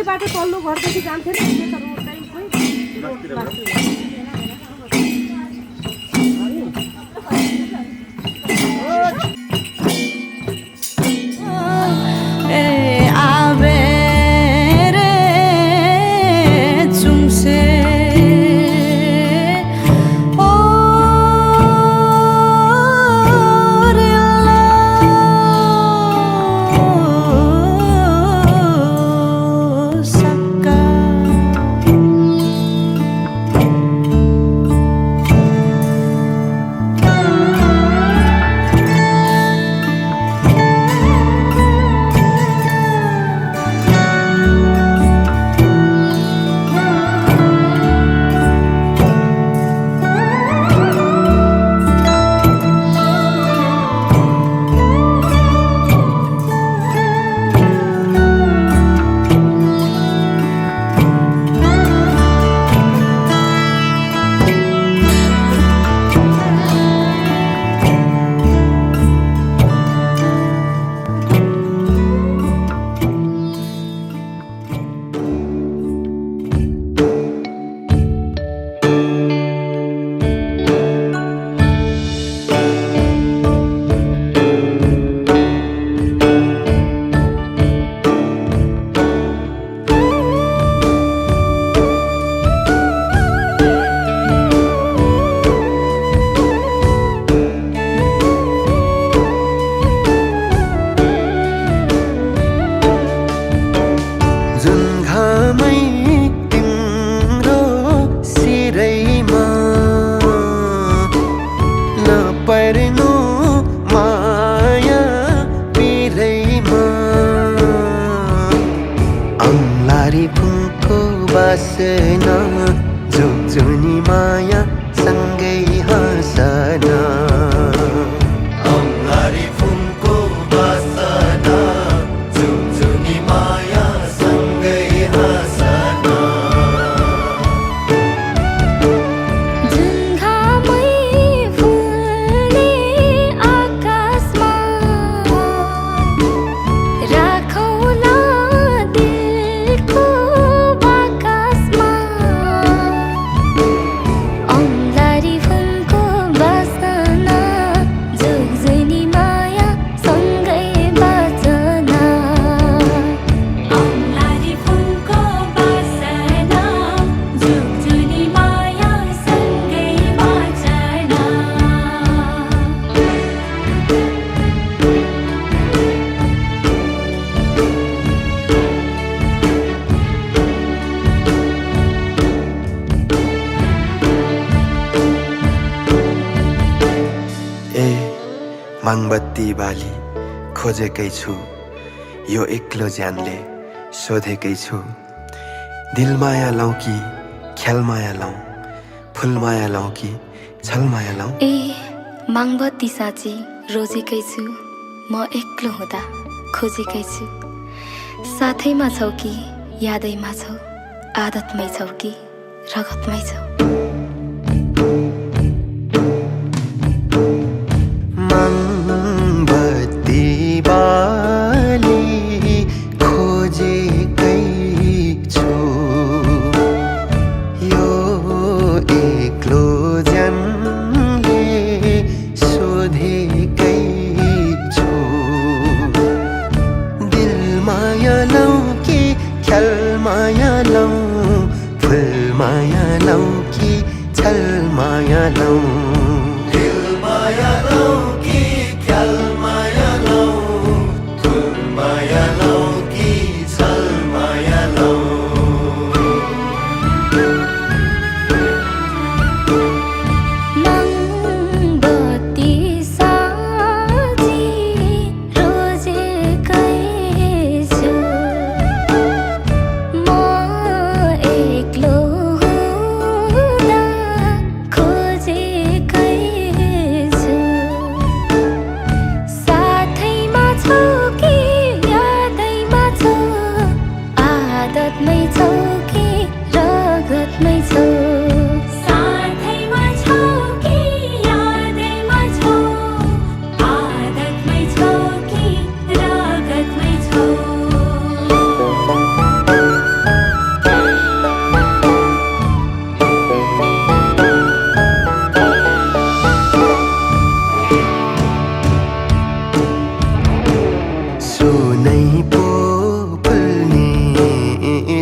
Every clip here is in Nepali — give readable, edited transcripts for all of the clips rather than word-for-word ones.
बाटो तल्लो घरदेखि जान्थ्यो नि तर औँलारी फुलको बासना जुनी माया सँगै हाँसना औँलारी फुलको बासना जुनी माया सँगै हाँसना माङबत्ती बाली खोजेकै छु यो एक्लो ज्यानले सोधेकै छु दिलमाया लौ कि ख्यालमाया लौ फुलमाया लौ कि छलमाया लौ ए माङबत्ती साँची रोजेकै छु म एक्लो हुँदा खोजेकै छु साथैमा छौ कि यादैमा छौ आदतमै छौ कि रगतमै छौ माया लौ फुल माया लौ कि छल माया लौ दिल माया लौ कि ख्याल माया लौ फुल माया लौ कि छल माया लौ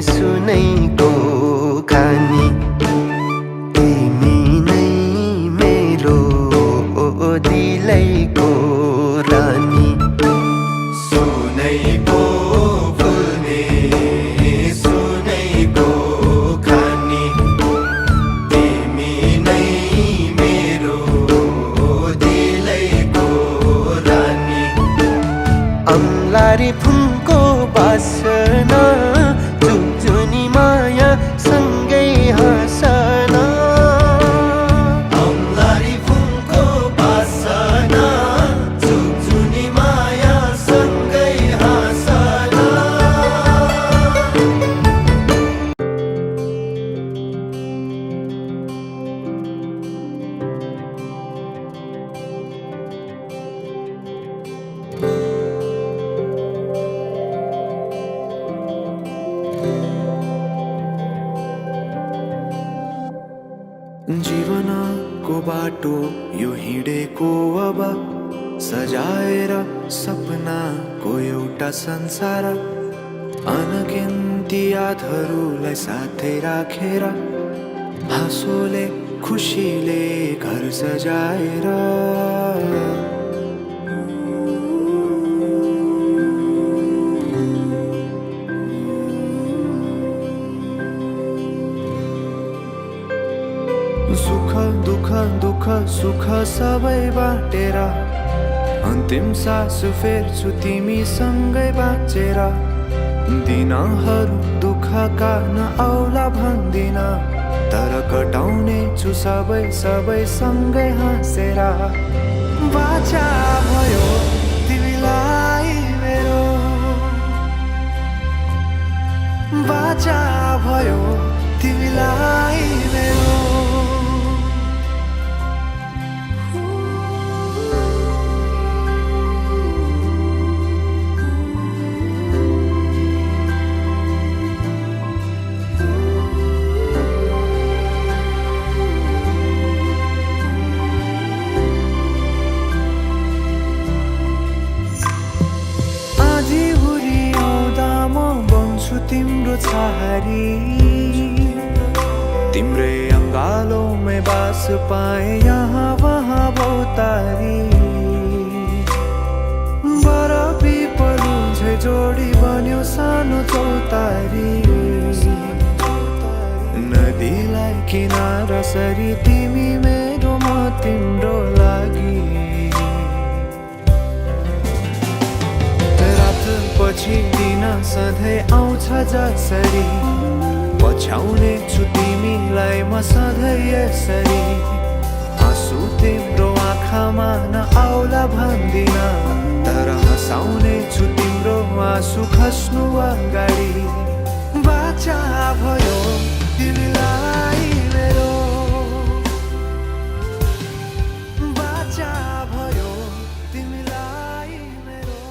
सुनैको खानी तिमी नै मेरो दिलैको रानी सुनैको फुल्ने सुनैको खानी तिमी नै मेरो दिलैको रानी औँलारी फुलको बासना जुनी माया सँगै हाँसना औँलारी फुलको बासना जुनी माया सँगै हाँसना जीवनको बाटो यो हिँडेको अब सजाएर सपनाको एउटा संसार अनगिन्ती यादहरूलाई साथै राखेर हाँसोले खुसीले घर सजाएर सुख दुख दुख सुख सबै बाटेर अन्तिम सास फेर्छु तिमीसँगै बाँचेर दिनहरू दुःखका नआउला भन्दिन, तर कटाउने छु सबै सबै सँगै हाँसेर। बाचा भयो तिमीलाई मेरो, बाचा भयो तिमीलाई मेरो। तिम्रो छहारी तिम्रै अङ्गालोमै बास पाए यहाँ वहाँ बहुतारी। बरफी पलुझै जोडी बन्यो सानो चौतारी, नदीलाई किनारा सरी तिमी मेरो म तिम्रो लागि। पछि दिन सधैँ आउँछ जसरी, पछ्याउने छु तिमीलाई म सधैँ यसरी। आँसु तिम्रो आँखामा नआउला भन्दिन, तर हँसाउने छु तिम्रो आँसु खस्नु अगाडि। बाचा भयो तिमीलाई मेरो, बाचा भयो तिमीलाई मेरो।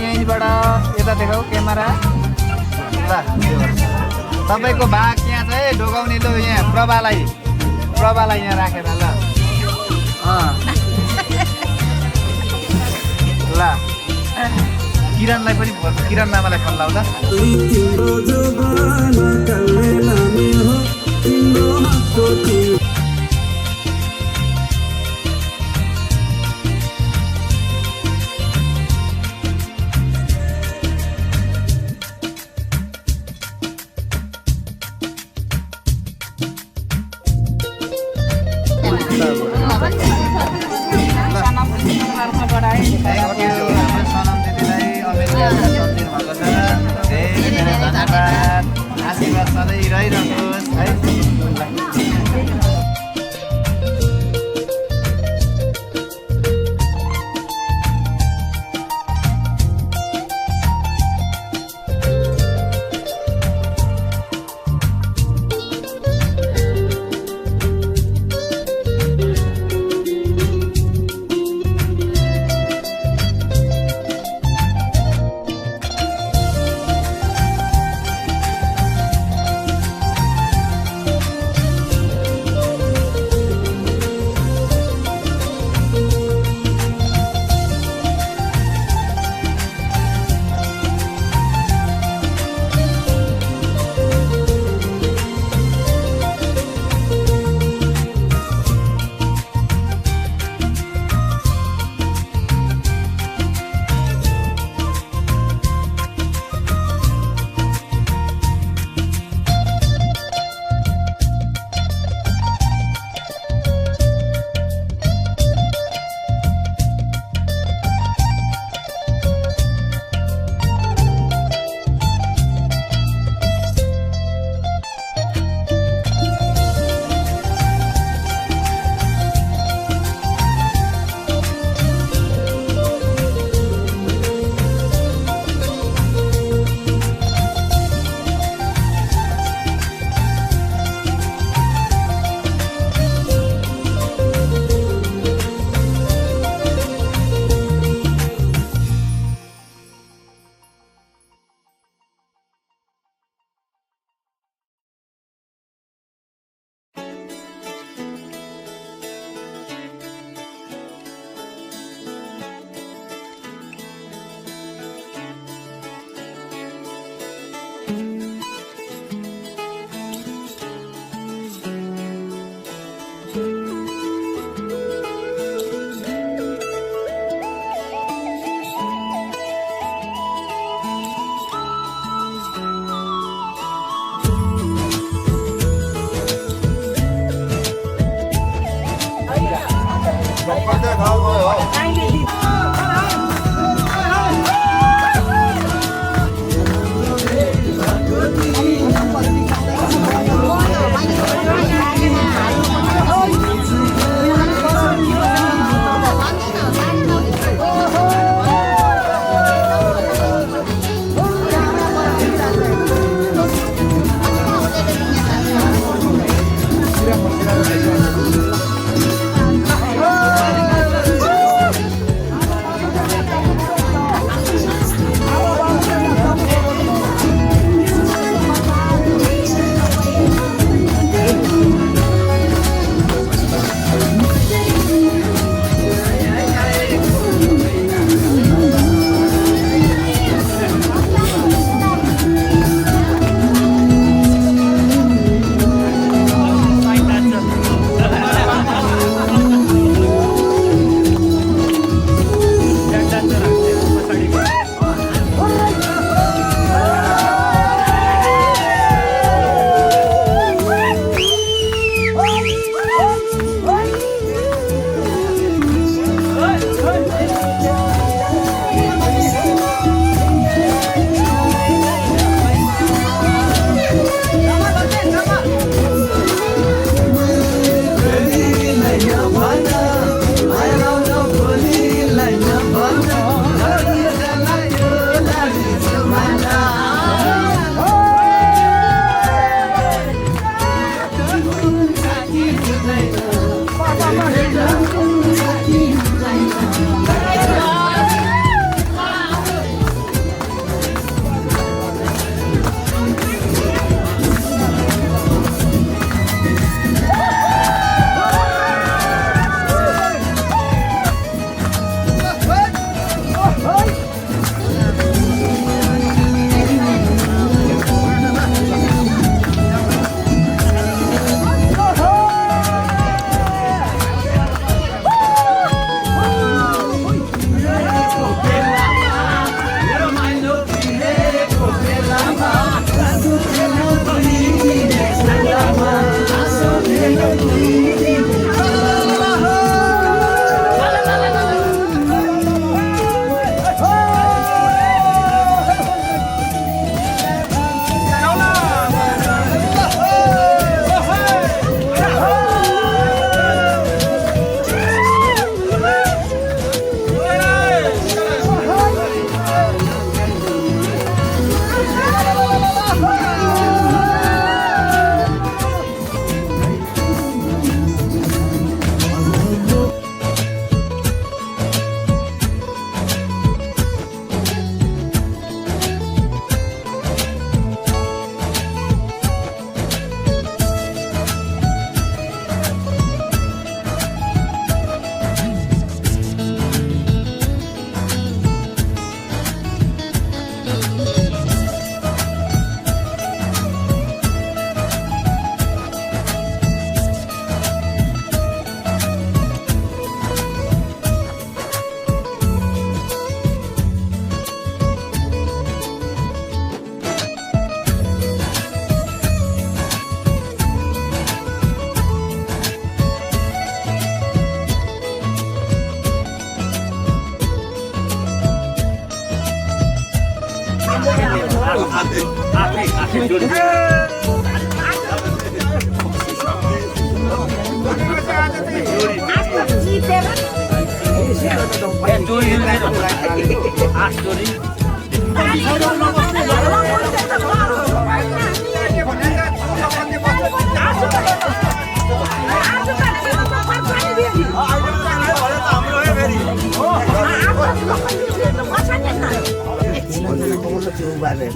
यहीँबाट यता देखाऊ क्यामेरा ल तपाईँको भाग यहाँ चाहिँ ढोकाउने लो यहाँ प्रभालाई यहाँ राखेर ल ल किरणलाई पनि किरण मामालाई फोन लाउँदा सनम दिदीलाई अमेरिकामा सन्दिनु भएको छ धेरै धन्यवाद आशीर्वाद सधैँ रहिरहोस् है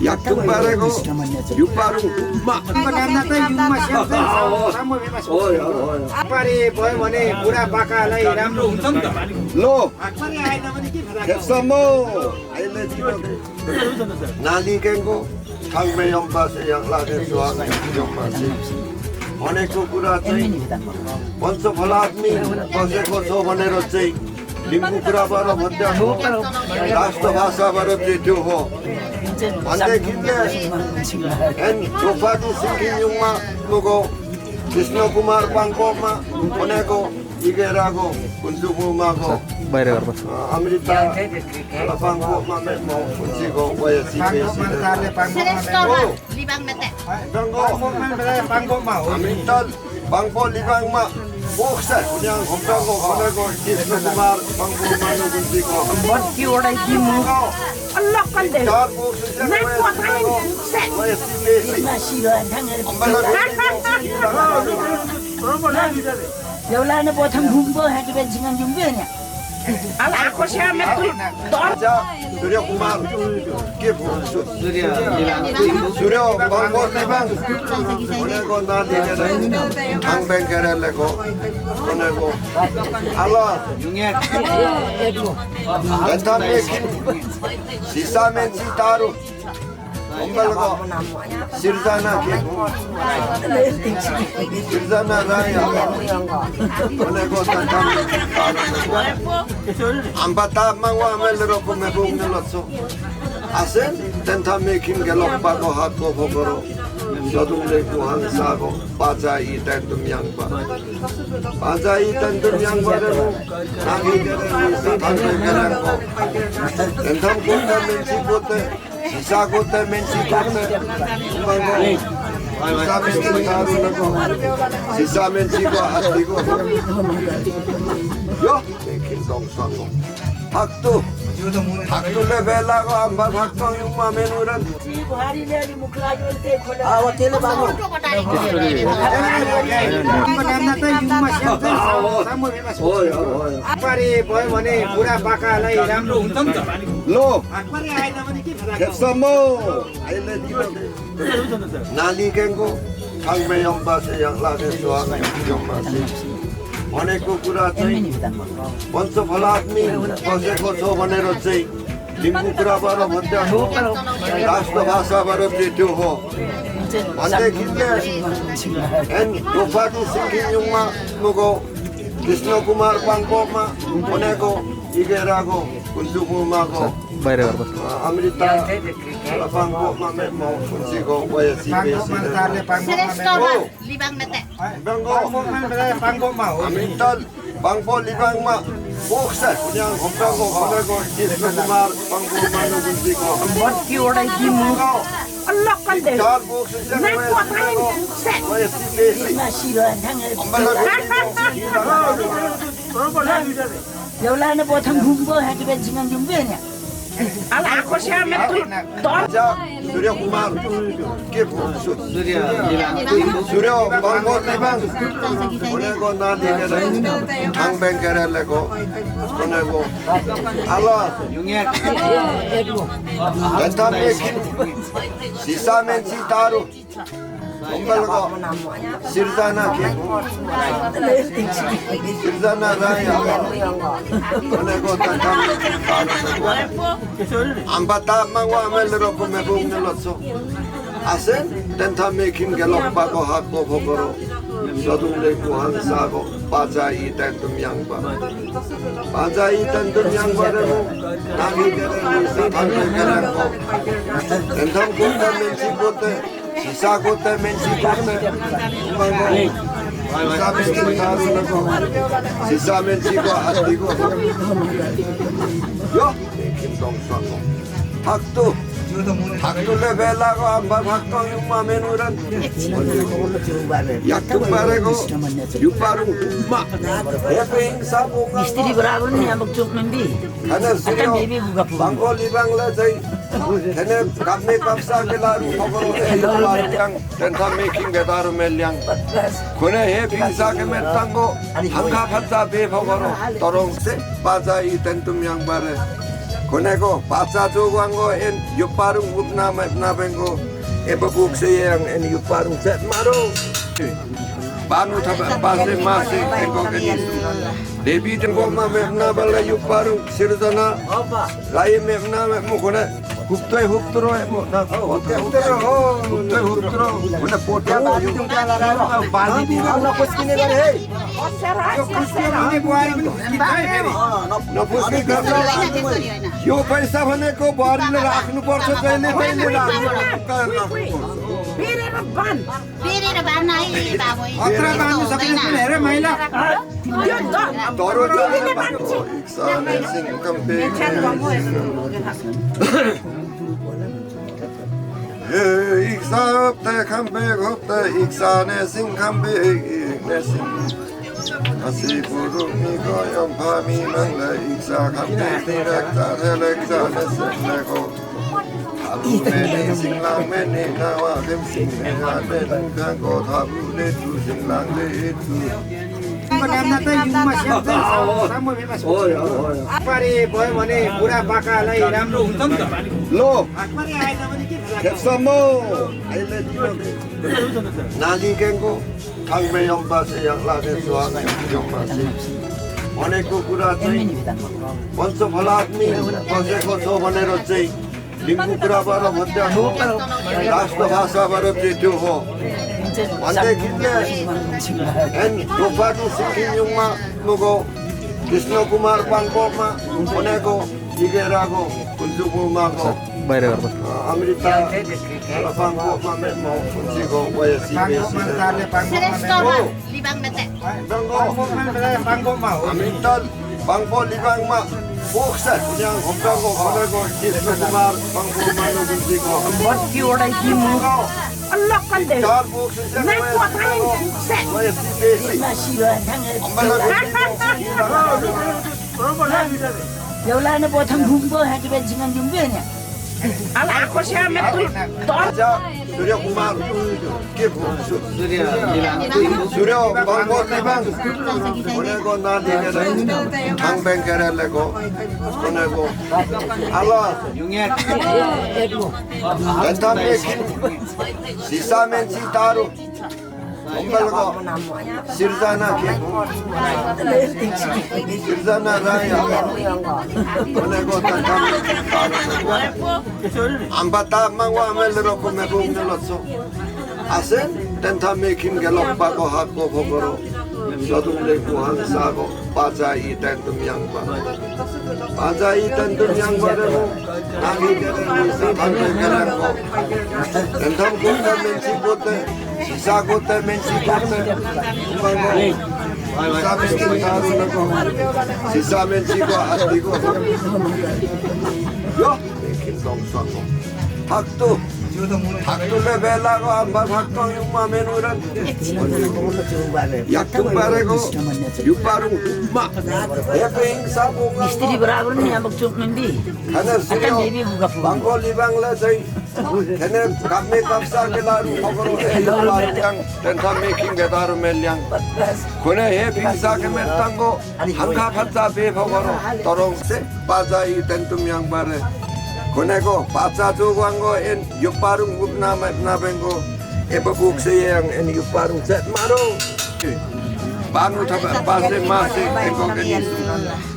Yaktung bareko, yuparu umma. पारी भयो भने बुढापाकालाई राम्रो हुन्छ नि त Lo, पारी आएन भने के फाइदा kesamo. Aile tino. Nali kengo, kangme yang base yang lagi suang yang base. अनेकको कुरा चाहिँ पञ्चफलात्मी बसेको छ भनेर चाहिँ लिम्बू कुराबाट भन्दा हो राष्ट्रभाषाबाट चाहिँ त्यो हो भन्दैखिले एन चोपाटी सिक्किममा लोगो कृष्ण कुमार पाङ्कोमा भनेको इगेराको कुन्चुपुमाको अमृता पाङ्कोमा म कुन्चीको वयसी Amintal, Bangpo Libangma, Boksa, yang Hongkong, Honego, Krishna Kumar, Bangpo Manu Gunjiko. Allah kan deh. Dar Boksa, Yolanda bottom bumbo had been singing Jumbiana. Allah aku siapa tu? Surya Kumar, Surya Bangpo Libang, Honego Nadi, Hang Bankereleko, Honego. Allah, Gantam Mekin, Sisa Mensi Taru. Ombalgo, Sirzana Sirzana Raya, Onego Santam, Ambata Mawa Melroko Mebung Nelotso. Asen, Tenta making Galopako Hako Hogoro, Sodum Leku Hansago, Baza Eatentum Yangba. Baza Eatentum Yangba, Nagi Garango, Tentam Kunda Mensicote. Isagote mensigote, Sisa mensigo, Sisa mensigo hatigo. Yo, making dong sango. Haktu, haktu le bela ko amba haktu yung mamenuran. पारी भयो भने बुढापाकालाई राम्रो हुन्छ नि त Lo, पारी आएन भने के फाइदा kesamo. Aile tino. Nali kengo, kangme yang base yang lagi suang yang base. अनेकको कुरा चाहिँ पञ्चफलात्मी बसेको छ भनेर चाहिँ लिम्बू कुराबाट भन्दा हो राष्ट्रभाषाबाट चाहिँ त्यो हो भन्दैखिले एन चोपाटी सिक्किममा लोगो कृष्ण कुमार पाङ्कोमा भनेको Igerago, Kunjumumako, बाहिर गर्छ Amrita, Lapangko, Mamemo, Kunjigo, Wayasi, Bango, Amrita, Bangpo, Libangma, Boksa, Yang Hombango, Honago, Kiskumar, Bangpo, Manu, Kunjigo, Botki orai dimu. Allah kan deh. Char Boksa, Naik kuat lain. Set. Wayasi, Masiro thang Yolanda botang bumbu hati bensingan jumbenya. Ala aku sih metu. Don. Surya Kumar, Kipu, Surya Bangpo, Libang, Honago, Nadi, Tang Bankerelego, Honago, Allah, Ganta Mekin, Sisa Mensi Taru, Umbalgo, Sirzana Kim, Sirzana Raya, Honago, Tantam, Ambata Mangwa Melro Kumebung Nelotso, Asen, Tenta Mekin Galopako Hako Hogoro, Sodum de Kuhan Sago, Pazai Tentum Yangba, Pazai Tentum Yangba, Nagi Garan, Tentam Kunda Mensi Kote, Sisa Kote Mensi Kote, Sisa Mensi Ko Adigo, Yo, Kim Dong Sako, Haktu. Haktunya bela ko amba hakto yung mamenuran. Yaktu barego yuparung umma. Heping sabunga. Istri beragun ni ambak cuk membi. Karena Akan baby buka pun. bangko libang la jai. Kene kami kapsa kelaru pokoro yang dan kami king getaru melyang. Kone heping sa kemetango hangga phatsa be pokoro torong se pazai tentum yang bare. Koneko paca jogango en yuparung utna nabengo ebabuk seyang en yuparung set maro panu thaba pase mase engo kenisu debi tengo ma mepna bala yuparung sirdana lai mepna mukona huptoi huptro mo na huptoi huptro una potya bali di na kuskine bare hey kuskine buari na puski garna यो पैसा भनेको भरिले राख्नुपर्छ जहिले तहिले राख्नुपर्छ Biar ban. Biar ban naik tak boleh. अत्र बान्नु सकिन्छ भने हेर महिला Dia don. तरो एकसाने सिंकम पे एकसा हप्ते खम्बे हप्ते एकसाने सिंकम pay नेसिं Asi burung ni goyang pami mangla iksa khamne tirakta heleksa neseneko Habu mene singlang mene nawa kem singne ade tangko thabu le tu singlang le tu काममा त युगमा स्याम्दै सामो भेमा पारे भयो भने बुढा बाकालाई राम्रो हुन्छ नि त Lo, हातमारी आएन भने के kesamo Aile Nali kengo Kangme yang base yang lade suara yang base Oneko कुरा चाहिँ वंश फलात्मी बसेको छ भनेर चाहिँ लिम्बू कुराबाट भन्दा हो राष्ट्र भाषाबाट चाहिँ त्यो हो भन्दैखिले एन गोपानु सिक्किममा नुगो कृष्ण कुमार पाङपोमा भनेको इगेराको कुन्जुमुमाको बाहिर गर्छ अमृता पाङपोमा मेमो कुन्जीको वयसी Libang nete. पाङपोमा हो Amrita, Bangpo, Libangma, Boksa, yang Hombango, Honago, Kiskumar, Bangpo, Manu, Kunjigo, Botki orai dimu. Allah kan deh. Char Boksa, Naik kuat lain. Set. Wayasi, Masiro thang Yolanda botang bumbu hati bensingan jumbenya. Ala aku sih metu. Don. Raja, Surya Kumar, Kipu, Surya Bangpo, Libang, Honago, Nadi, Tang Bankerelego, Honago, Allah, Ganta Mekin, Sisa Mensi Taru, Umbalgo, Sirzana Kim, Sirzana Raya, Honago, Tantam, Ambata Mangwa Melro Kumebung Nelotso, Asen, Tenta Mekin Galopako Hako Hogoro, Sodule kuhan sago pajai tentum yang ba. Pajai tentum yang ba remo nagi kere nisa bangke kere ko. Tentam kote mensi kote sisa kote mensi kote. Umango sisa mensi taru nako sisa mensi ko ati ko. Yo mekin dong sako. Haktu haktu le bela ko amba haktu yung mamenuran. Yaktum bare ko yuparung umma. Epeng sabung स्त्री बराबर नहीं हम चुप में भी Kana sirio Bangoli Bangla say Kene kami kapsa kelaru Pagoro laru yang Tentang making getaru melyang Kone he pingsa kemet tango Hangka patsa be pagoro Torong se Pazai tentum yang bare Kone ko patsa tuwango en Yuparung gupna nabengo Eba bukse yang en yuparung set maro Banu tapa pase mase Eko kenisu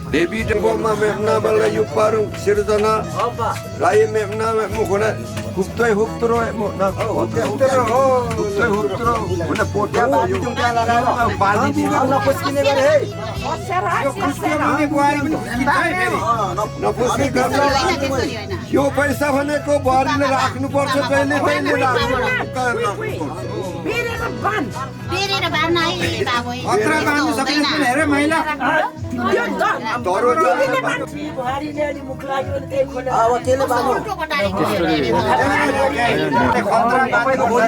Devi tengok memna bala yuparung sirdana, rai memna mukona huptoi huptro mukna huptoi huptro mana potya bayu bali di mana kuskine bare yo kuskine ni buari na kuski karna yo paisa bhane ko buari le rakhnu parcha pehle karna Piri ra ban nai baboy. अत्र बाँध्नु सक्ने हेर महिला toro बुहारी ने अलि मुख लाग्यो भने त्यही खोले अब त्यसले बाबु खतरा बाँधेको बोल है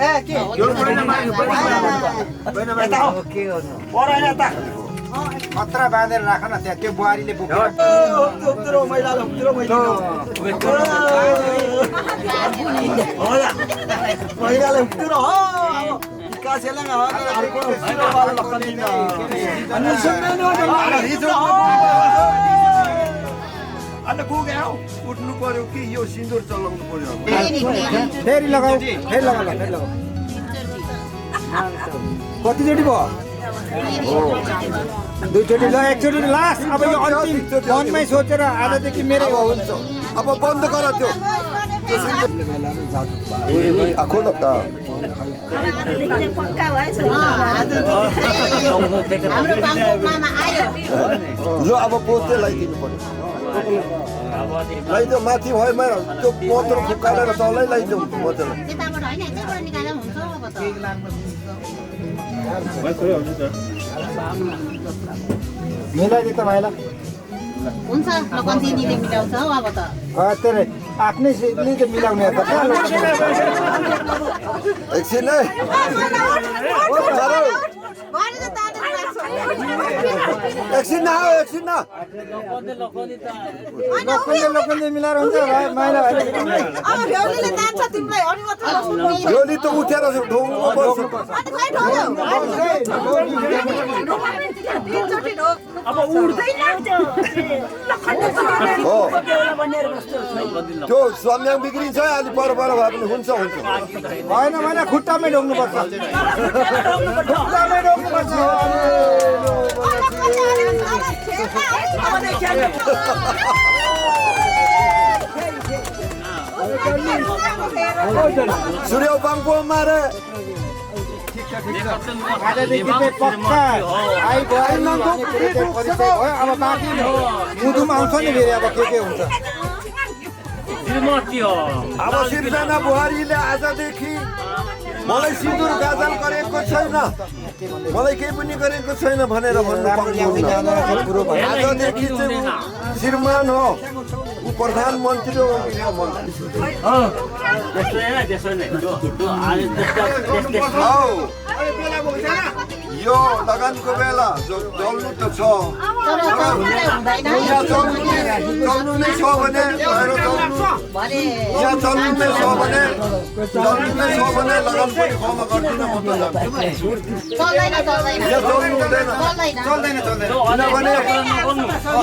ए के यो खतरा बाँधेर राख न त्यहाँ त्यो बुहारीले बोक्यो महिलाले उक्तिर हो कासेले अर्को सिरोवाला लक्कन अनि सुन्दैन अन्त पुग्यो उठ्नु पर्यो कि यो सिन्दुर चलाउनु पर्यो फेरि लगाऊ फेरि लगाऊ फेरि लगाऊ कतिचोटि भयो दुईचोटि ल एकचोटि लास्ट अब यो अन्तिम मनमै सोचेर आजदेखि मेरो हुन्छ अब बन्द गर त्यो खोल त पक्का भएछ हाम्रो गाउँमा आयो ल अब पोते लगाइदिनु पर्यो लगाइदियो माथि भएमा त्यो मोटर फुकालेर तलै लगाइदिउँ मोटर त्यताबाट हैन यतैबाट निकाल्दा हुन्छ अब त मिलाइदिए त भाइला हुन्छ लकन्तीले मिलाउँछ हौ अब त तेरे आफ्नै सिटले त मिलाउने त कहाँ एकछिन है एकछिन न एकछिन न लोकलले मिलाएर हुन्छ माइला योली त उठेर ढोङ्गो बस्छ अब उड्दैन हो त्यो स्वाम्याङ बिग्रिन्छ अलि पर भए पनि हुन्छ हुन्छ होइन होइन खुट्टामै ढोग्नुपर्छ खुट्टामै ढोग्नुपर्छ सूर्य बाङको मारे आजदेखि चाहिँ पक्का आइगयो परिचय भयो अब बाँकी मुदुम आउँछ नि फेरि अब के हुन्छ अब सिर्जना बुहारीले आजदेखि मलाई सिन्दुर गाजल गरेको छैन मलाई केही पनि गरेको छैन भनेर भन्नु पाउनुहुन्न आजदेखि चाहिँ ऊ श्रीमान हो ऊ प्रधानमन्त्री हो यो लगानको बेला जल्नु त छ यहाँ चल्नु नै छ भने यहाँ चल्नु नै छ भने लगान पनि खमा गर्दिनँ म त जान्छु चल्दैन यहाँ चल्नु हुँदैन किनभने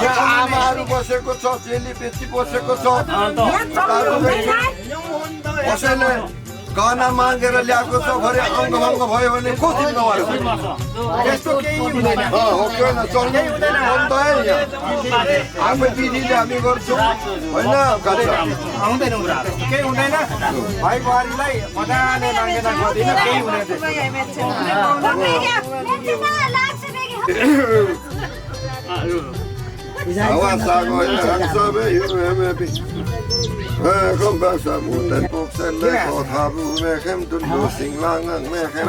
यहाँ आमाहरू बसेको छ चेली बेची बसेको छ कसैले गहना मागेर ल्याएको छ भरे अङ्गभङ्ग भयो भने को जिम्मा भयो त्यस्तो केही हुँदैन हो किन चल्नै हुँदैन बन्द है यहाँ आफै विधिले हामी गर्छौँ होइन आउँदैन केही हुँदैन भाइ बुहारीलाई मजाले मागेर गर्दिन केही हुँदैन Awas ako ang sabi UMP. Kom basa mutan boksen le ko thabu me khem tun do singlang me khem.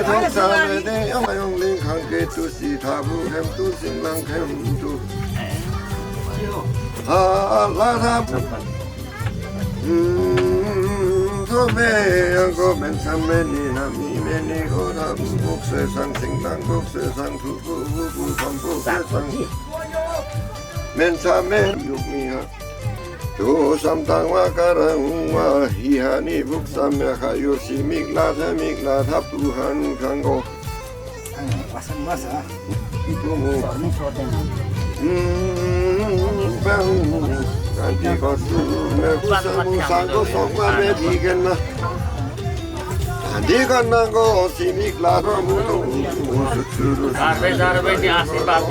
Dok sabe de ayong ling khang ke tu si thabu khem tu singlang khem tu. La tham. So me ko men samme ni na mi me ni ko thabu bokse sang singlang bokse sang tu bu sam bokse sang. Men sa men yuk miha tu sam tang wa karang wa hiha ni buk sam me khayo si mikla thap tu han khang go itu mu bang kanti ko su me kusamu sang go song wa me digen na digan na go si mikla ro mu tu darbe ni asibab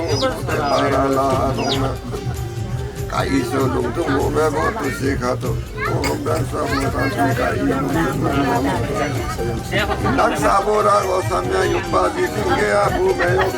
Kaiso lung tu mo be bo tu se kha to o ban sa mo ta si kai nak sa bo ra go samya yupa di singe a bu me yo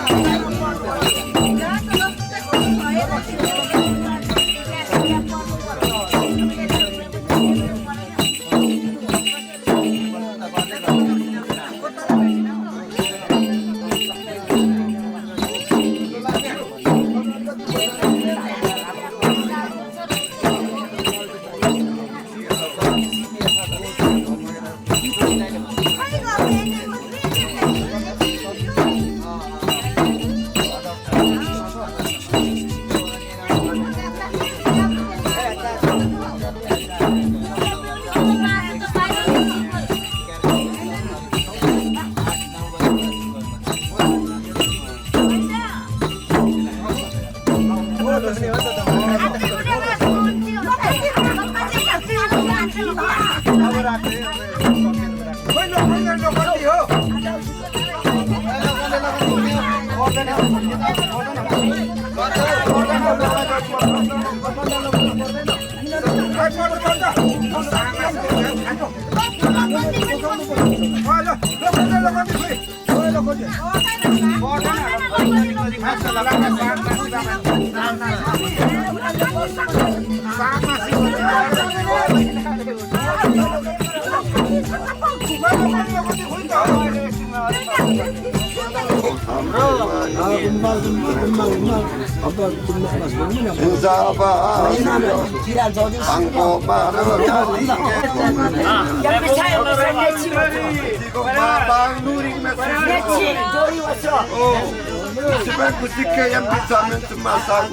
Sebab ketika yang bisa mencemaskan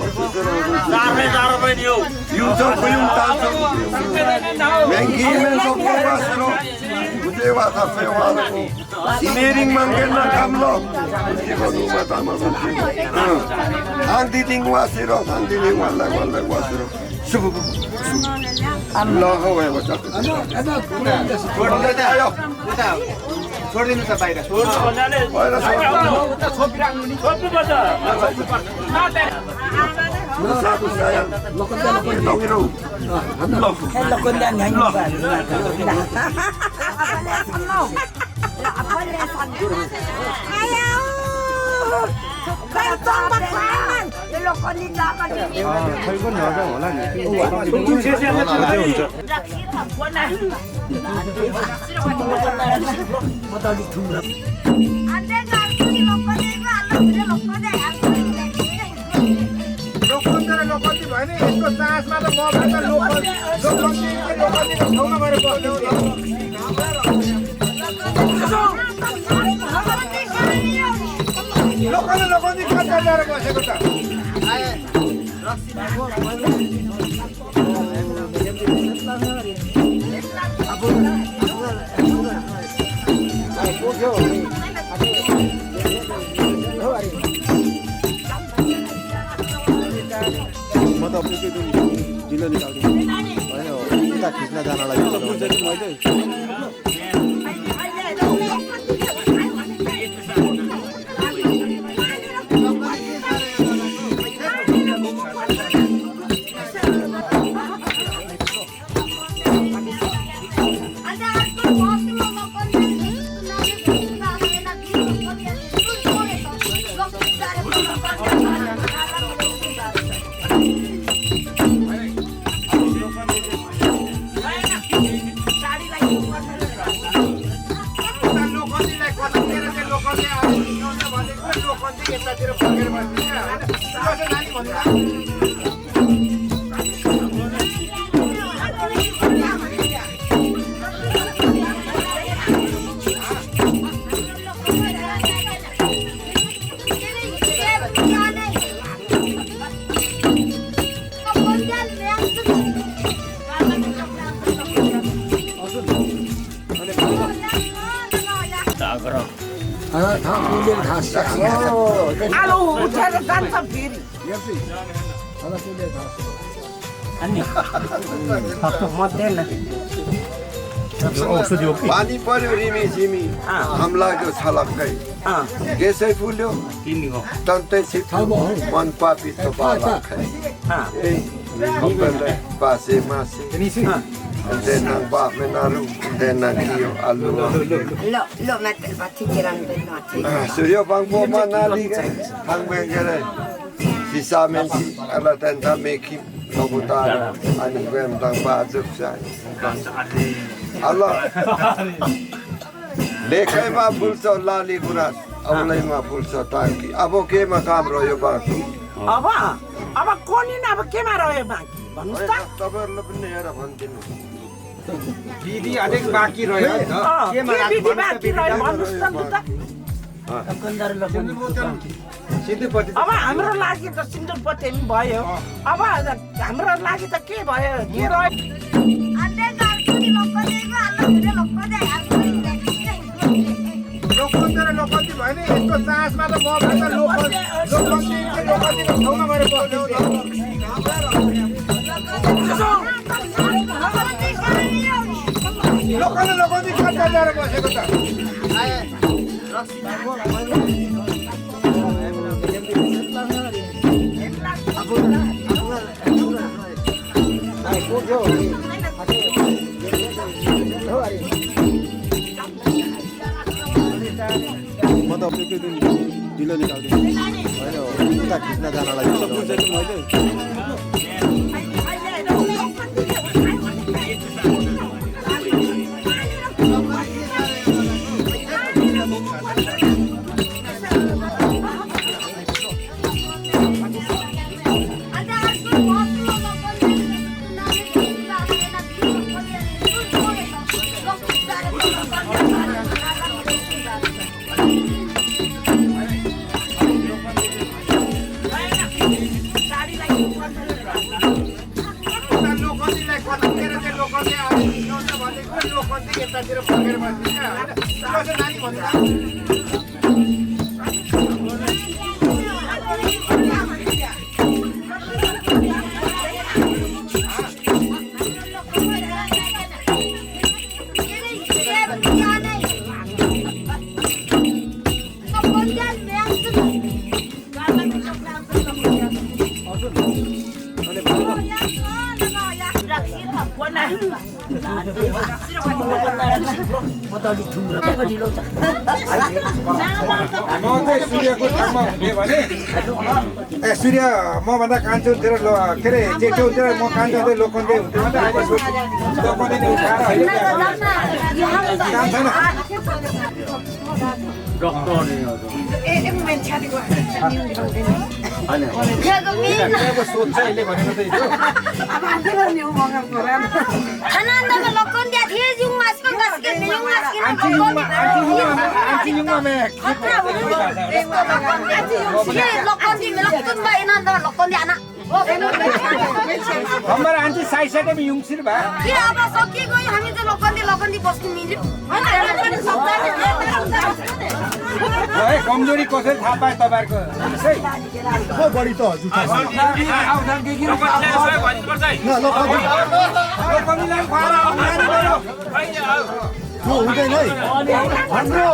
Yusuf kuyung tahu Mengki mensok wasro Kudewa tafewa Imering mangkena kamlo Kudewa rumah tamat Angti ting wasiro Angti ting walak wasiro Subuh Allah wa wajah Ayo छोडिदिनु त बाहिर लोकलले आउने भनेको लोकल चाहिँ यतातिर फर्केर बस्दिन्छ हैन कसो नानी भन्नु आलो उठेर जान्छ फेरि पानी पर्यो रिमी झिमी घाम लाग्यो छलक्कै गेसै फुल्यो तन्तै छिट्यो मन पापी थोपाला खाइ पासे मासे denang bak menaru denang kio alu lo meter bati kiran benati suryo bang po manali ke hang bengere sisa mensi ala tenta meki nobutar ani wem tang bajuk sai Allah lekai ma pulso lali kuras aulai ma pulso tangki abo ke ma kam royo baki अब कोनी न अब केमा रह्यो बाँकी भन्नुस् त तपाईहरुले पनि हेर भन्दिनु विधि अलिक बाँकी रह्यो हैन केमा विधि बाँकी रह्यो भन्नुस् त लु त सिन्धुपति अब हाम्रो लागि त सिन्धुपति पनि भयो अब हाम्रो लागि त के भयो के रह्यो लोकन्ती भयो नि यस्तो चान्समा त म भन्दा लोकन्ती ठाउँमा गएर लोकन्ती कता ल्याएर बसेको त म त त्यो दिन ढिलो निकाल्दिनँ होइन उता खिच्न जानलाई यतातिर फर्केर बस्दिन्छ हैन कसो नानी भन्नु सूर्य म भन्दा कान्छो हुन्थ्यो र के अरे जेठो हुन्थ्यो र म कान्छो हुँदै लोकन्दै हुन्थ्यो भने अहिले लोकन्दै उठाएर अहिले काम छैन सोध्छ अहिले भनेको त हमारा आंटी साइड साइड में यूं सिर बा फिर अब सकी गई हामी चाहिँ लोकन्दी बस्नु मिल्यो है कमजोरी कसरी थाहा पाए तपाईहरुको सही को बढी त हजुर आउँछन् के लोकन्तीलाई खुवाएर आउनु पर्यो त्यो हुँदैन है हाम्रो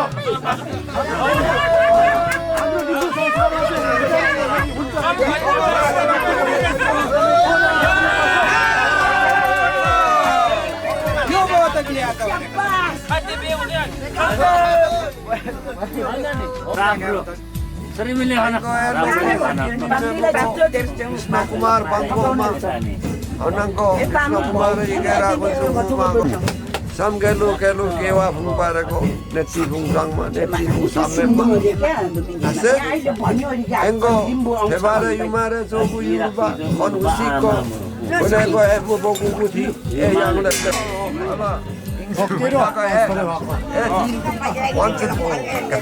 Krishna Kumar Bangoma Anangko Krishna Kumar Igera Gusuma samgelu kelu kewa phung pareko neti phung sangma neti phung sammema ase engo tebare yumare jogu yuba on usiko oneko emu bogu buti e yangla ama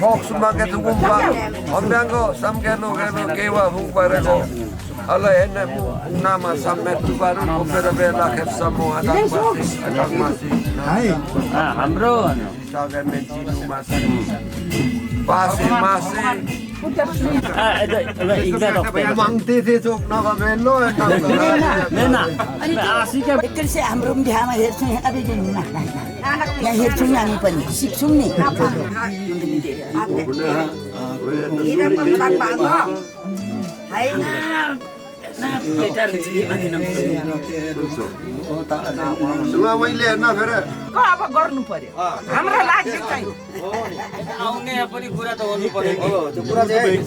Foksumake tugumpa, omdango samgelu kelu kewa phung pareko ala ene nama sammet baru opera bela khepsamo adang masi हाम्रो saga menchinu masi pasi masi mangte the chok na ga melo एकैल चाहिँ हाम्रो पनि बिहामा हेर्छौँ अब यहाँ हेर्छौँ हामी पनि सिक्छौँ नि Semua मैले हेर्न फेरि अब गर्नु पर्यो हाम्रो लागि चाहिँ आउने पनि कुरा त गर्नु पर्यो त्यो कुरा चाहिँ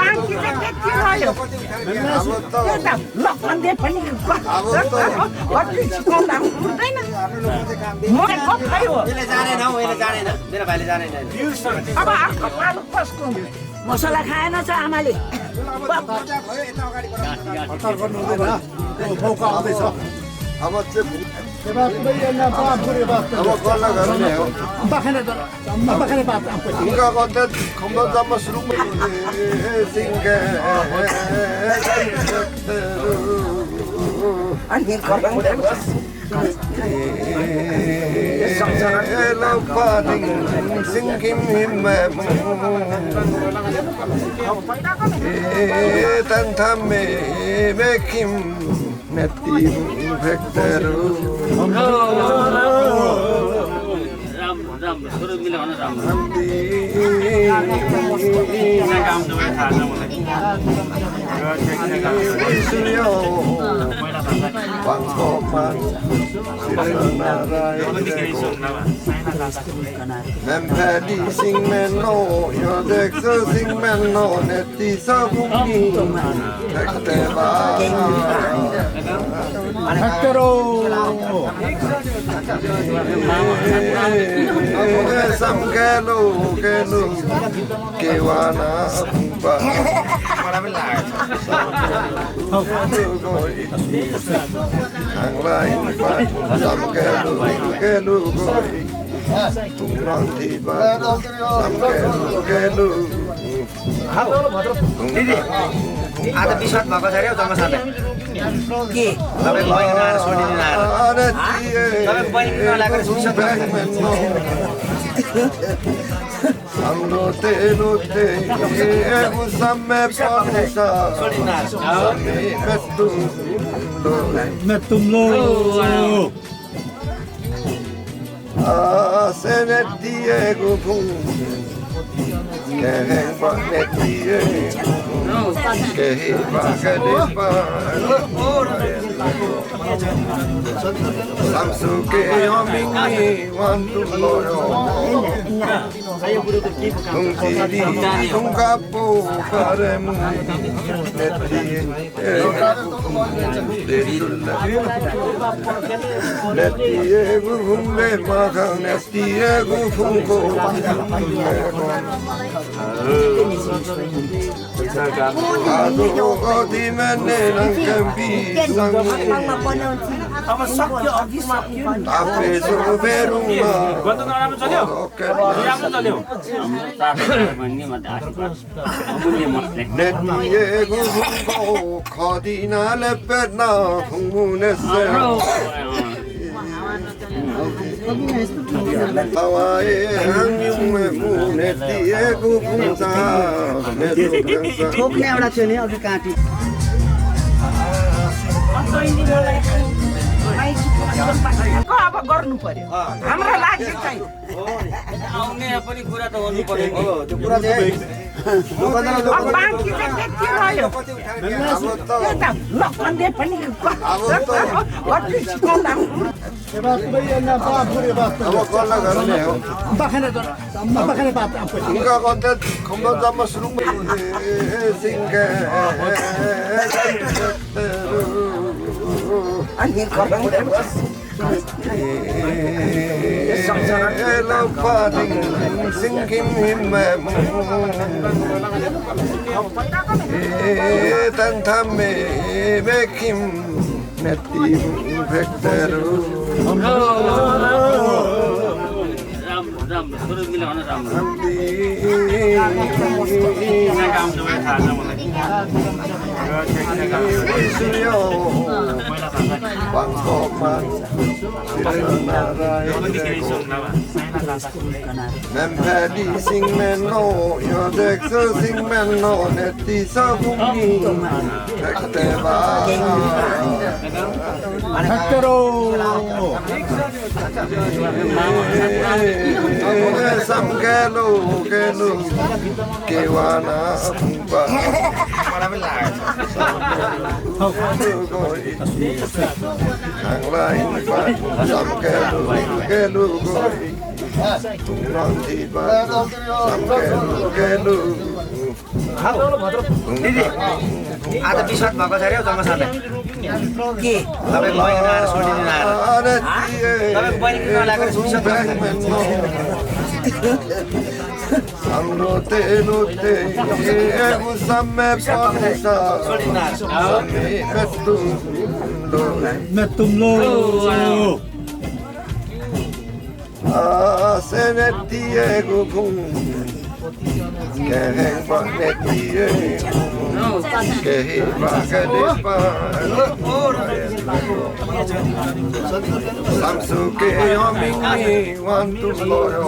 बाँकी चाहिँ त्यति रह्यो लकन्दे पनि कति सिकाउँदा हुँदैन मलाई कतै हो यसले जानेन हौ यसले जानेन मेरो भाइले जानेन अब अर्को पालो कसको मसला खाएन छ आमाले अब चाहिँ अब कल्ला गर्ने हो उनका कन्टेन्ट खम्बा जम्मा सुरु सिंगे अनि गर्दा Lopating singkim himamu tantame mekim netim vektaru Pangkoman Mempedi sing meno Yodekso sing meno Neti sabungi Tekteba Sam kelu kelu Kewana Umpa Ang lain pa Sam kelu kelu Tumrang tiba Sam kelu दिदी आज विश्वास भएको छ अरे जम्मा साथै के तपाईको बहिनी आएर सोडिदिन आएर तपाईको बहिनी नलागेर विश्वास भएको Amro te lote ego samme panusa samme metumlo seneti ego pun Keheba neti ego Keheba kedepa Samsuke yomingi wantu loyo Tungtiri tungkapu karemu Neti Neti egu humbe makang Neti egu funko Ado kodi mene nang kambi अब सक्यो अघि सक्यो Ape so beruma गत नराम्रो चल्यो राम्रो चल्यो Neti egu funko Kodina lepena fungunese Hawaii hangyume mu Neti egu funta ठोक्ने एउटा थियो नि अघि काटी अब गर्नु पर्यो हाम्रो लागि चाहिँ आउने पनि कुरा त गर्नु पर्यो त्यो कुरा चाहिँ अब बाँकी चाहिँ त्यति रह्यो लकन्दे पनि कति सिकाउँदा अब कल्ला गर्ने हो उनका कन्टेन्ट खम्बा जम्मा सुरु सिंगे अनि गर्दा Hello, party, singing him, tan tham me make him native vector. Mempadi sing menno, yo dekso sing menno, neti sa bungi, tekteba. Sam kelu kewana umpa. Ang lain pa sam kelu goi. Turang tiba sam kelu. दिदी आज विश्वास भएको छ अरे हौ जम्मा साथै के तपाईको बहिनी आएर सोडिदिन आएर तपाईको बहिनी नलागेर विश्वास भएको Amro te egu samme panusa samme metum lo seneti egu kum keheng paneti kehi pakadipa samsuke yomingi wantu loyo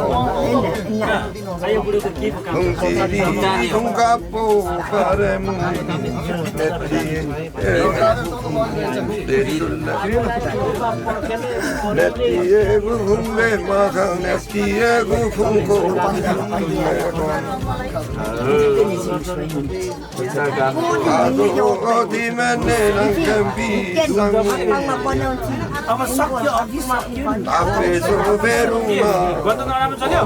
Tungkapu paremu neti egu humbe maka neti egu funko adu odi mene nang kambi अब सक्यो अघि सक्यो नि ape so beruma गत नराम्रो चल्यो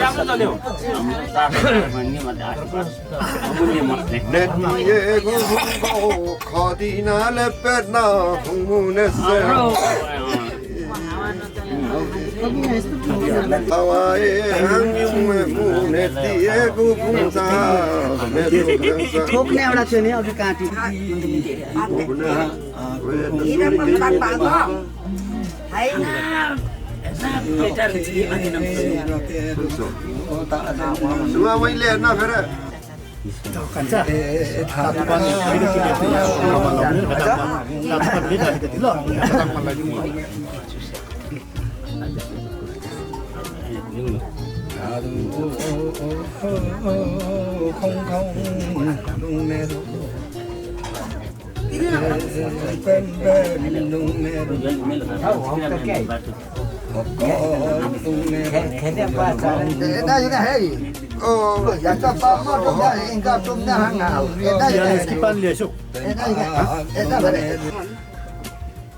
राम्रो चल्यो neti egu funko khadina lepna humunese Hawaii hangum neti egu funsa ठोक्ने एउटा थियो नि अघि काटी Semua मैले हेर्न फेर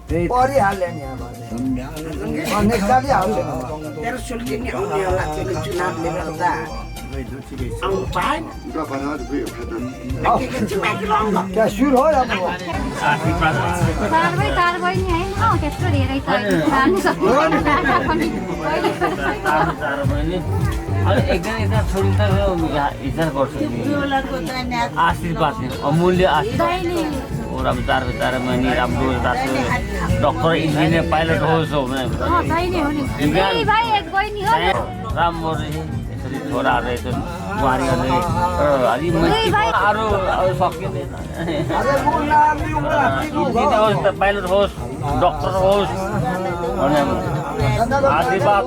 परिहाल्यो नि अब नेपाली हाल्छ तेरो सुल्किने आउने होला थियो चुनावले गर्दा आउनु पाएन क्या सुर हो अब कारबाही नि होइन हौ त्यस्तो धेरै त जानु सक्दैन एकजना छोरी त इज्जत गर्छु आशीर्वाद अमूल्य आशीर्वाद चार महिने राम्रो डक्टर इन्जिनियर पाइलट होस् राम्रो यसरी छोराहरू यसो बुहारीहरूले अरू सकिँदैन इन्जिनियर होस् पाइलट होस् डक्टर होस् भने आशीर्वाद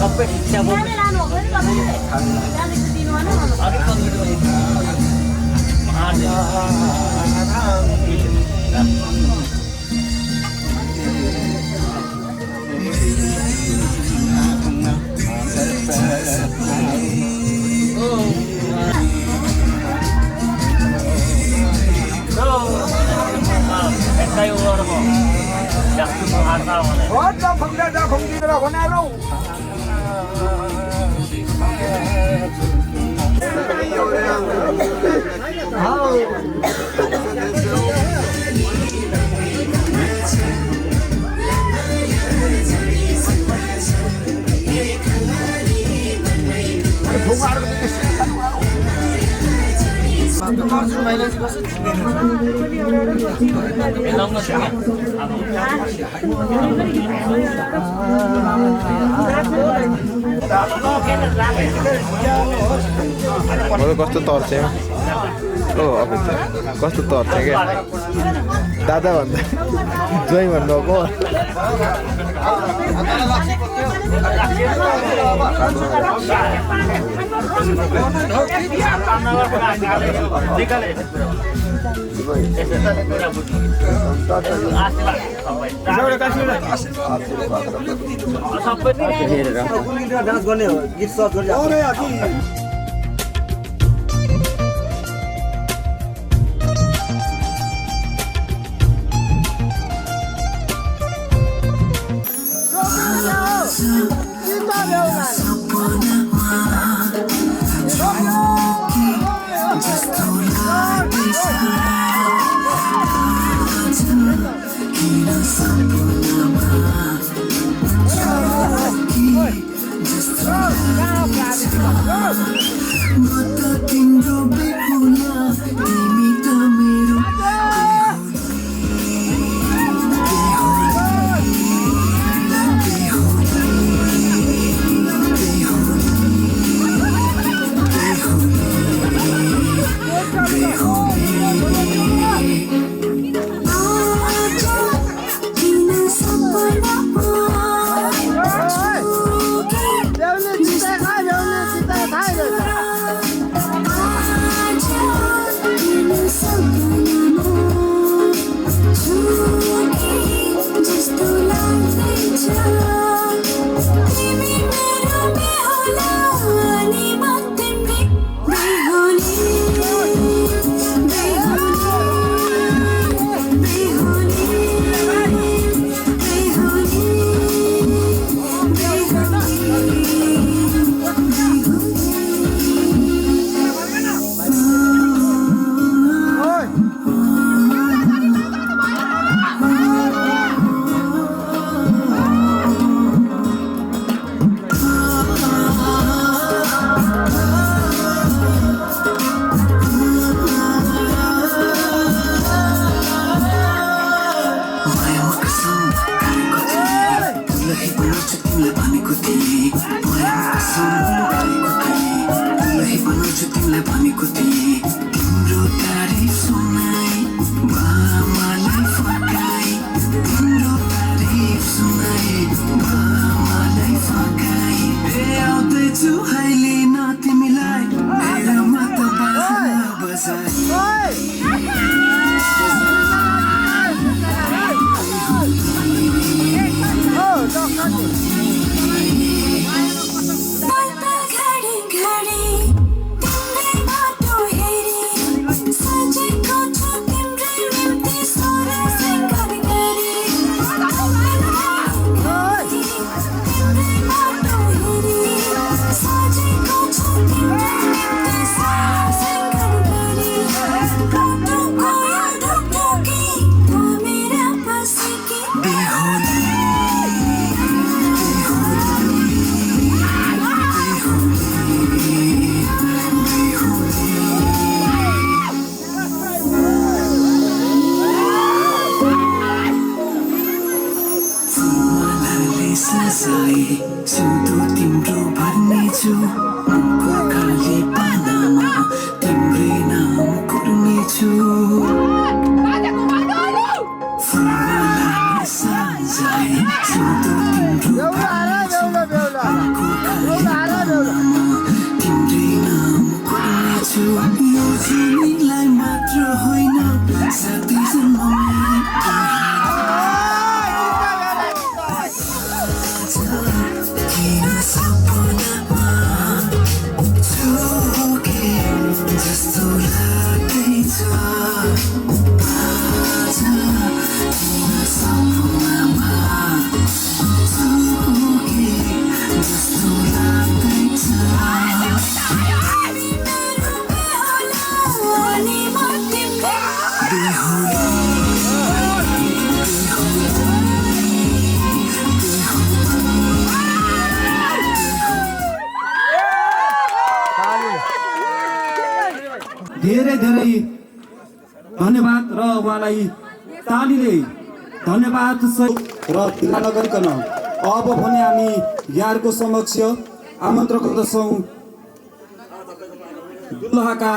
सबै शिक्षा Kayo कस्तो तर्छ ओ अब कस्तो तर्छ क्या दादा भन्दा ज्वाइँ भन्नुभएको डान्स गर्ने हो गीत सर्च गर्ने धेरै धेरै धन्यवाद र उहाँलाई तालीले धन्यवाद र ढिला नगरिकन अब भने हामी यहाँहरूको समक्ष आमन्त्रण गर्दछौँ दुलहाका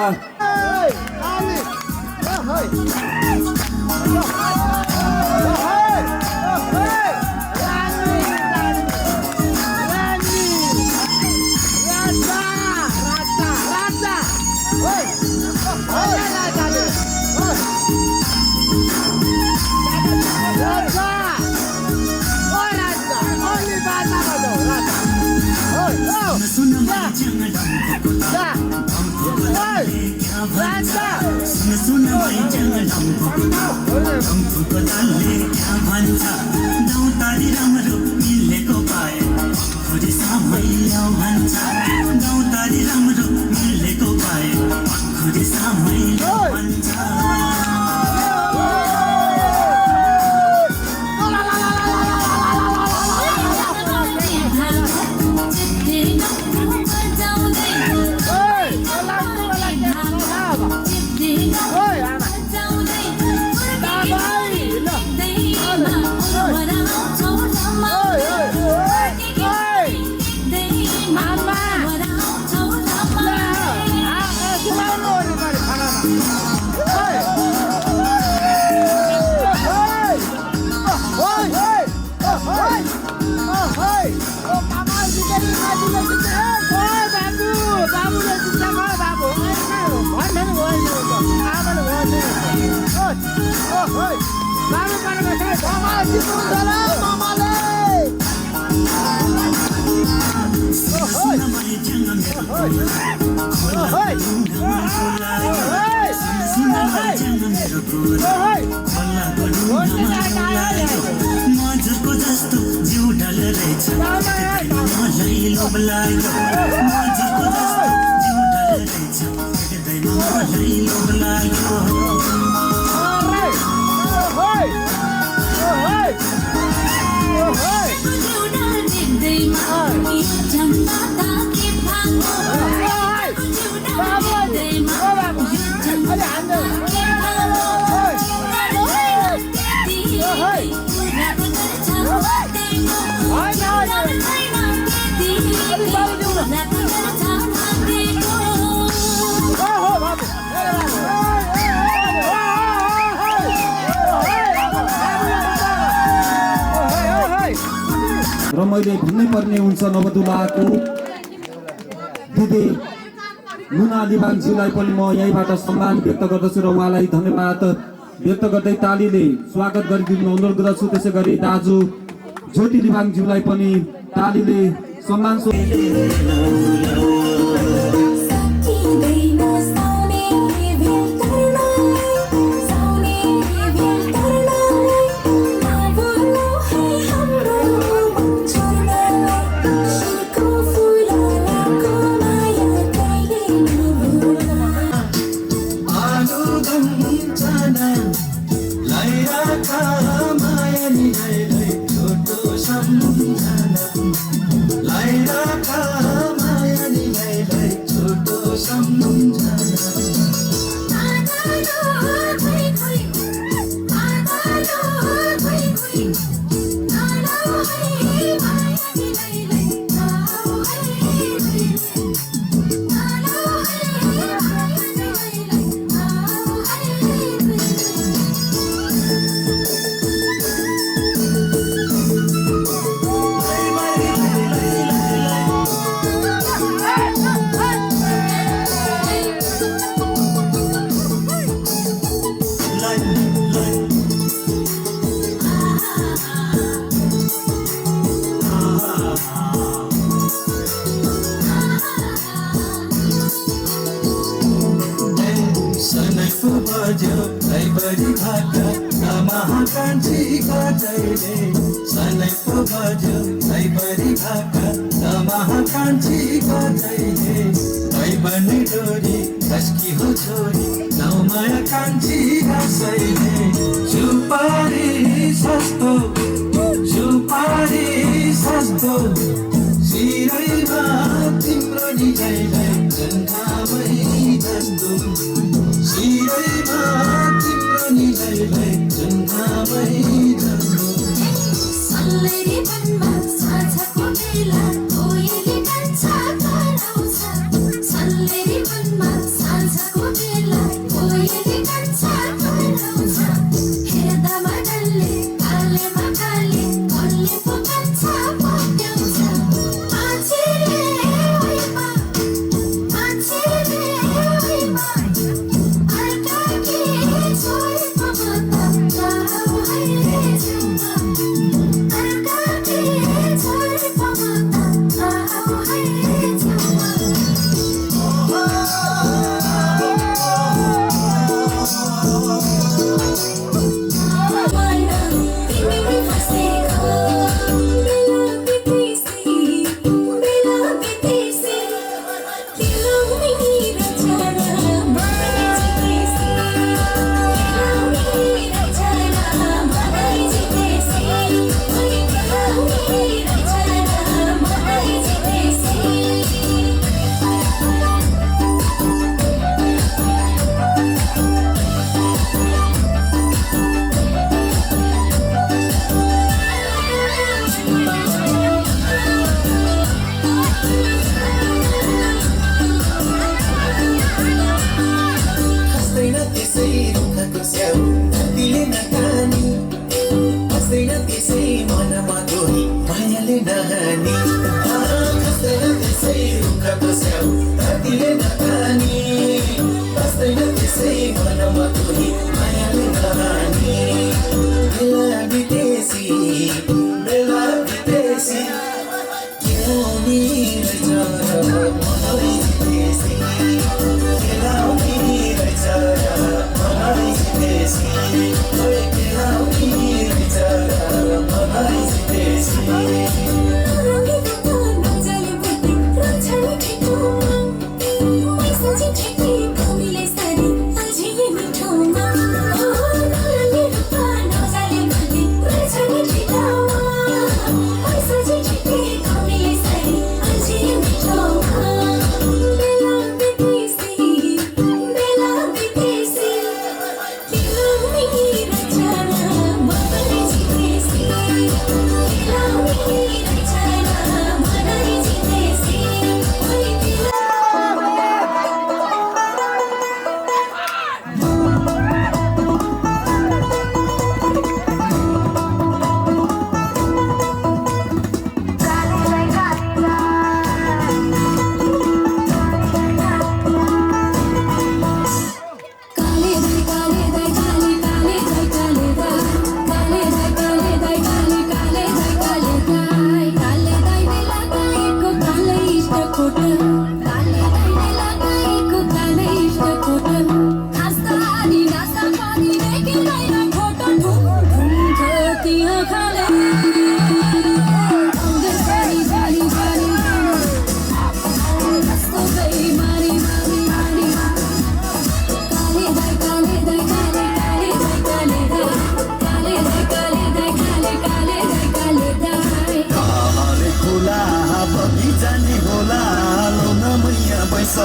र मैले भन्नै पर्ने हुन्छ नवदुलाको दिदी मुना लिबाङज्यूलाई पनि म यहीँबाट सम्मान व्यक्त गर्दछु र उहाँलाई धन्यवाद व्यक्त गर्दै तालीले स्वागत गरिदिनु अनुरोध गर्दछु। त्यसै गरी दाजु ज्योति लिबाङज्यूलाई पनि तालीले सम्मान तिम्रो निजैलाई जन्था भई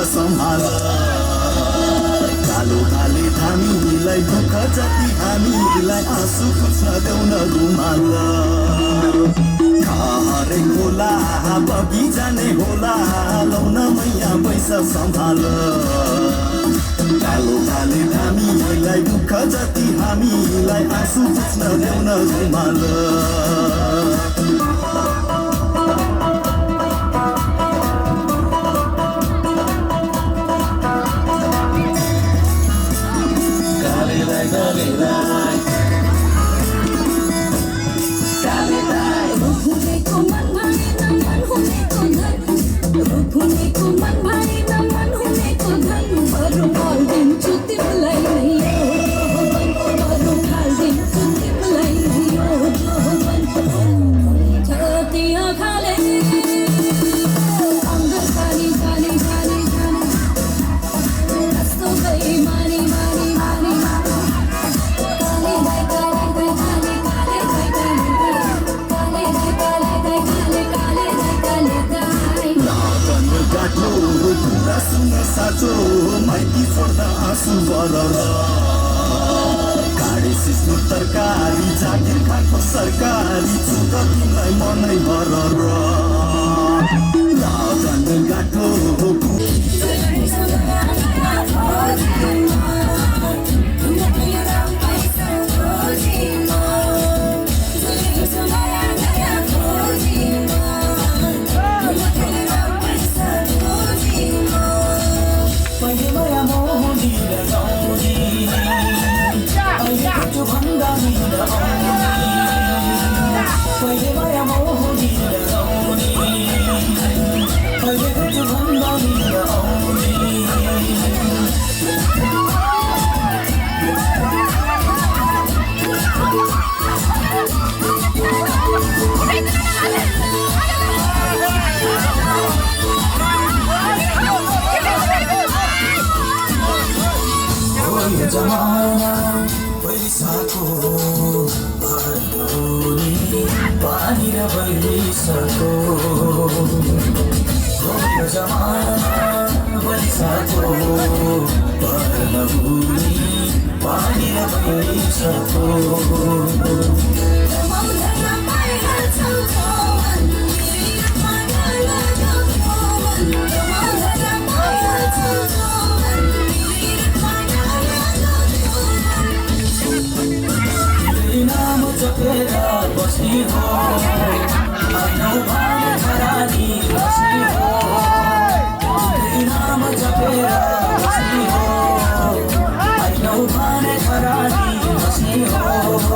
सम्हाल कालो काले हामीलाई दुःख जति हामीलाई आँसु पुछ्न देउन रुमाल हरे होला बगिजा नै होला लौन मैया पैसा सम्हाल कालो काले हामीलाई दुःख जति हामीलाई आँसु पुछ्न देउन रुमाल साँचो माइती छोड्दा आँसु बरर काँडे सिस्नु तरकारी जागिर खाएको सरकारी चुक तिमीलाई मनै भर लाउन गाठो जमाना पैसाको भरनी पानी र पैसाको जमाना पैसाको भरनी पानी र पैसाको नाम जपेर बस्ने हो आइनौ भने खरानी बस्ने हो नाम जपेर बस्ने हो आइनौ भने खरानी बस्ने हो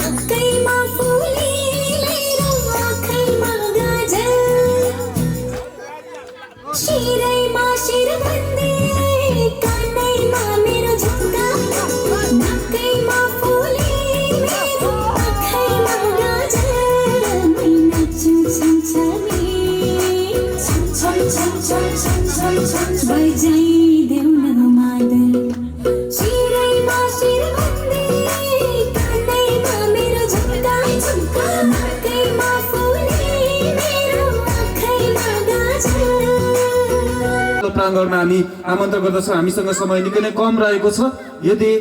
नक्कैमा फुली मेरो आँखैमा गाजल शिरैमा शिरबन्दी कानैमा मेरो झुम्का नक्कैमा फुली मेरो आँखैमा गाजल मै नाच्छु छमछमी बजाइदेऊ न मादल शिरैमा शिरबन्दी कानैमा मेरो झुम्का नक्कैमा फुली मेरो आँखैमा गाजल प्राङ्गणमा हामी आमन्त्रण गर्दछौँ। हामीसँग समय निकै नै कम रहेको छ। यदि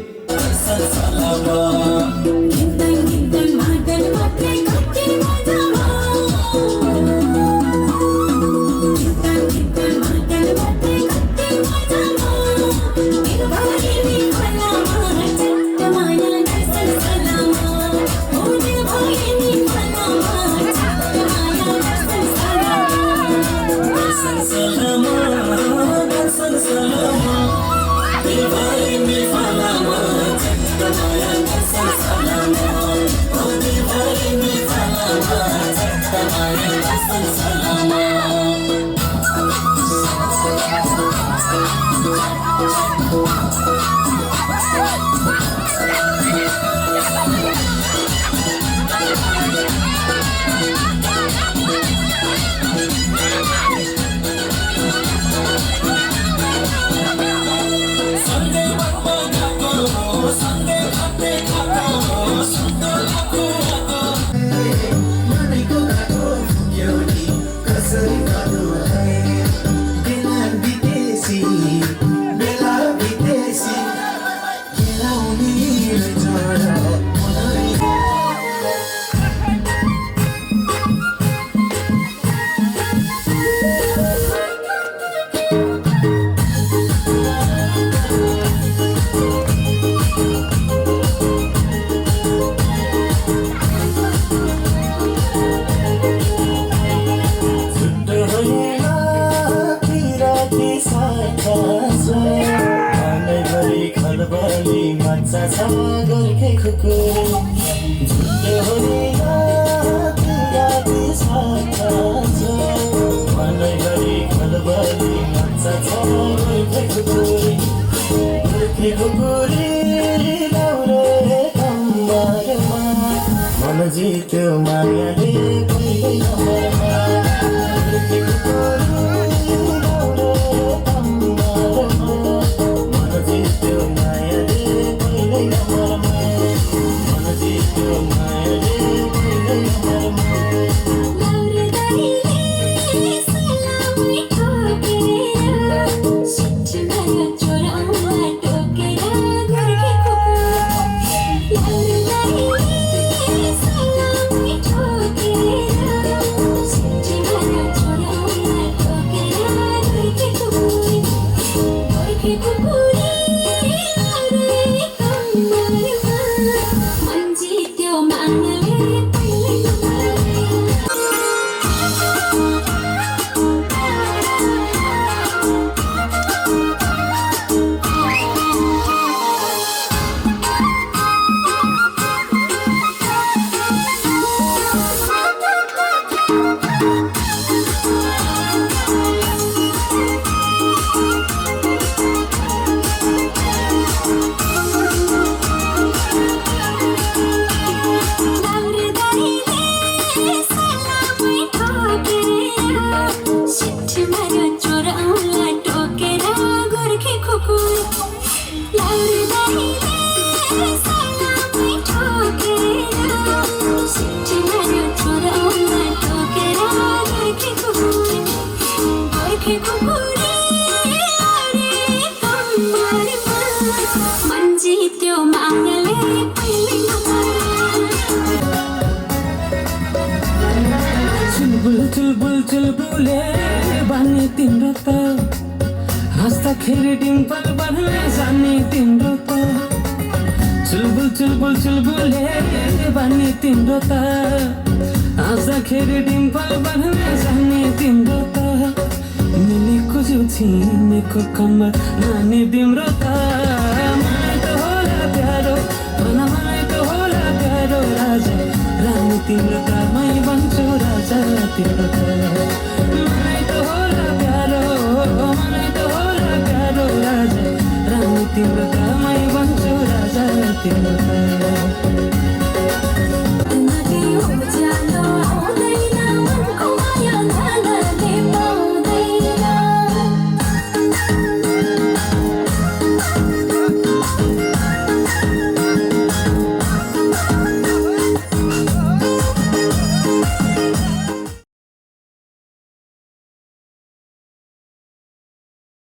चुलबुले बानी तिम्रो त हाँस्दाखेरि डिम्पल बढ्न जाने तिम्रो त चुलबुले बानी तिम्रो त हाँस्दाखेरि डिम्पल बढ्न जाने तिम्रो त मिलेको जिउ छिमेको कम्मर नानी तिम्रो त मलाई त होला प्यारो मलाई त होला प्यारो तिम्रो त मै भन्छु राजा तिम्रो त